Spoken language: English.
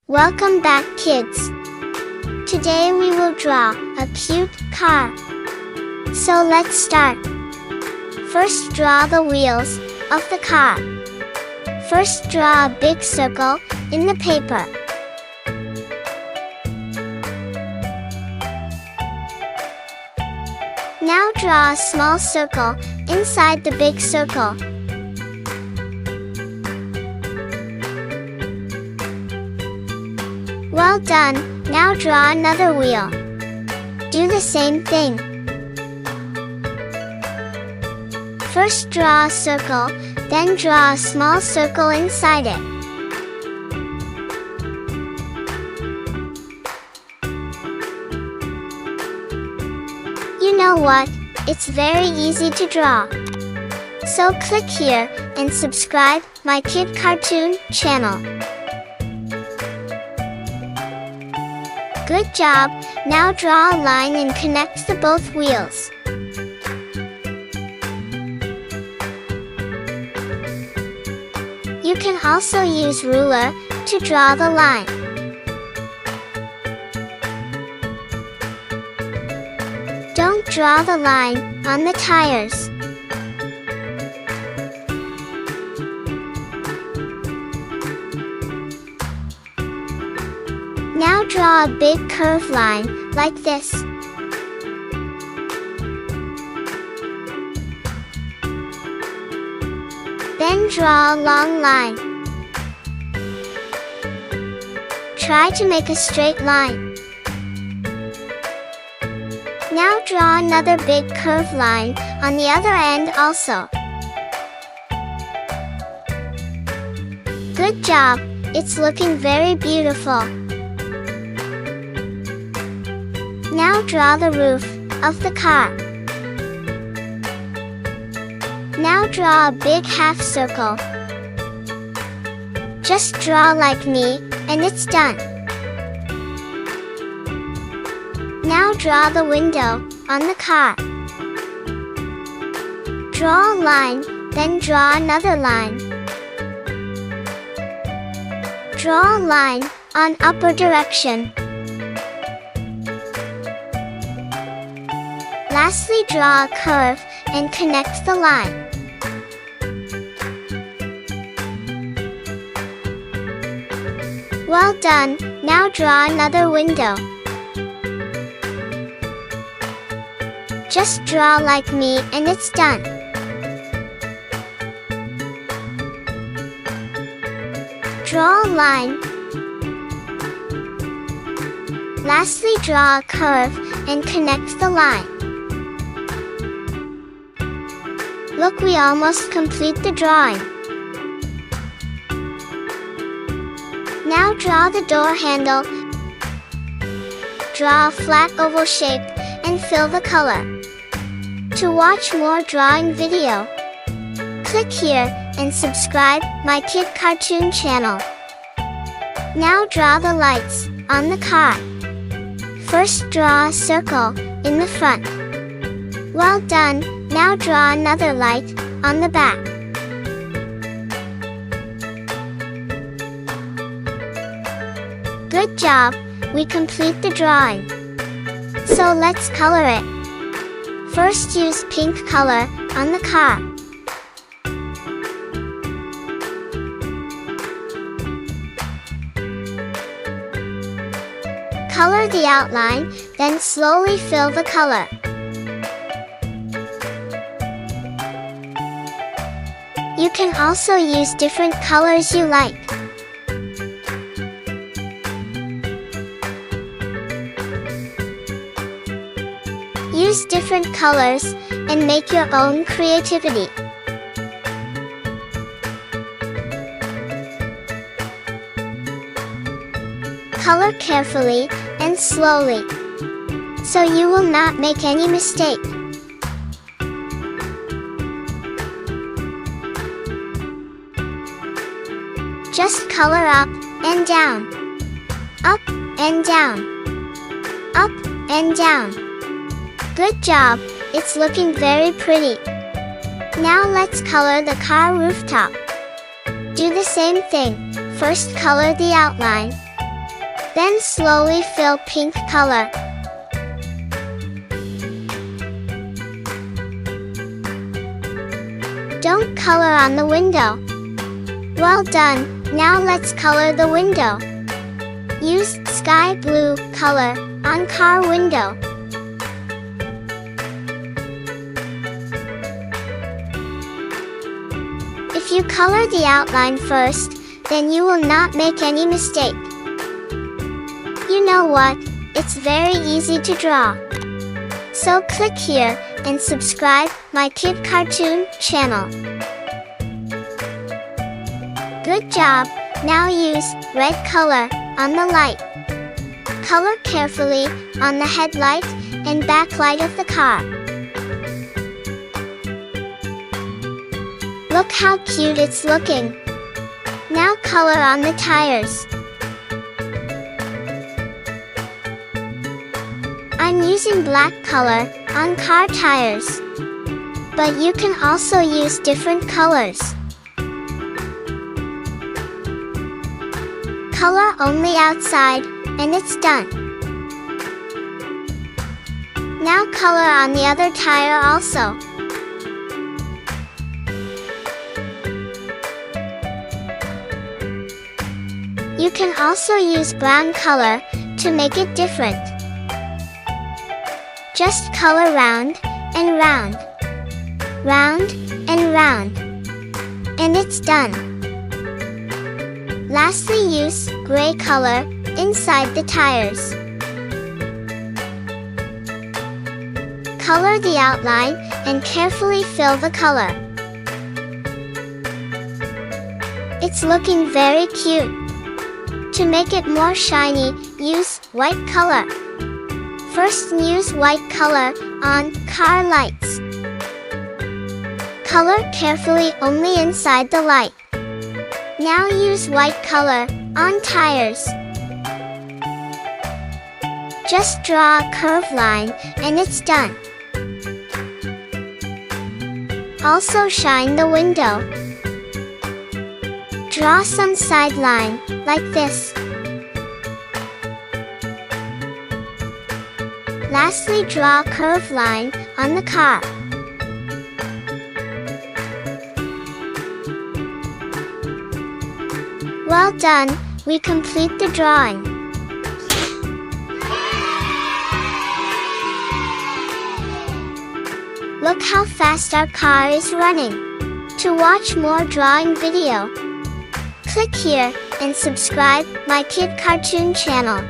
Welcome back, kids. Today we will draw a cute car. So let's start. First, draw the wheels of the car. First, draw a big circle in the paper. Now draw a small circle inside the big circle. Well done, now draw another wheel. Do the same thing. First draw a circle, then draw a small circle inside it. You know what? It's very easy to draw. So click here and subscribe my Kid Cartoon channel. Good job, now draw a line and connect the both wheels. You can also use ruler to draw the line. Don't draw the line on the tires. Now draw a big curved line, like this. Then draw a long line. Try to make a straight line. Now draw another big curved line on the other end also. Good job, it's looking very beautiful. Now draw the roof of the car. Now draw a big half circle. Just draw like me, and it's done. Now draw the window on the car. Draw a line, then draw another line. Draw a line on upper direction. Lastly, draw a curve and connect the line. Well done, now draw another window. Just draw like me and it's done. Draw a line. Lastly, draw a curve and connect the line. Look, we almost complete the drawing. Now draw the door handle. Draw a flat oval shape and fill the color. To watch more drawing video, click here and subscribe my Kid Cartoon channel. Now draw the lights on the car. First draw a circle in the front. Well done, now draw another light on the back. Good job, we complete the drawing. So let's color it. First use pink color on the car. Color the outline, then slowly fill the color. You can also use different colors you like. Use different colors and make your own creativity. Color carefully and slowly, so you will not make any mistake. Just color up and down, up and down, up and down. Good job, it's looking very pretty. Now let's color the car rooftop. Do the same thing. First color the outline, Then slowly fill pink color. Don't color on the window. Well done, now let's color the window. Use sky blue color on car window. If you color the outline first, then you will not make any mistake. You know what? It's very easy to draw. So click here and subscribe my Kid Cartoon channel. Good job! Now use red color on the light. Color carefully on the headlight and backlight of the car. Look how cute it's looking. Now color on the tires. I'm using black color on car tires. But you can also use different colors. Color only outside, and it's done. Now color on the other tire also. You can also use brown color to make it different. Just color round and round. Round and round. And it's done. Lastly, use gray color inside the tires. Color the outline and carefully fill the color. It's looking very cute. To make it more shiny, use white color. First, use white color on car lights. Color carefully only inside the light. Now use white color on tires. Just draw a curved line and it's done. Also shine the window. Draw some side line, like this. Lastly, draw a curved line on the car. Well done, we complete the drawing. Look how fast our car is running. To watch more drawing video, click here and subscribe my Kid Cartoon channel.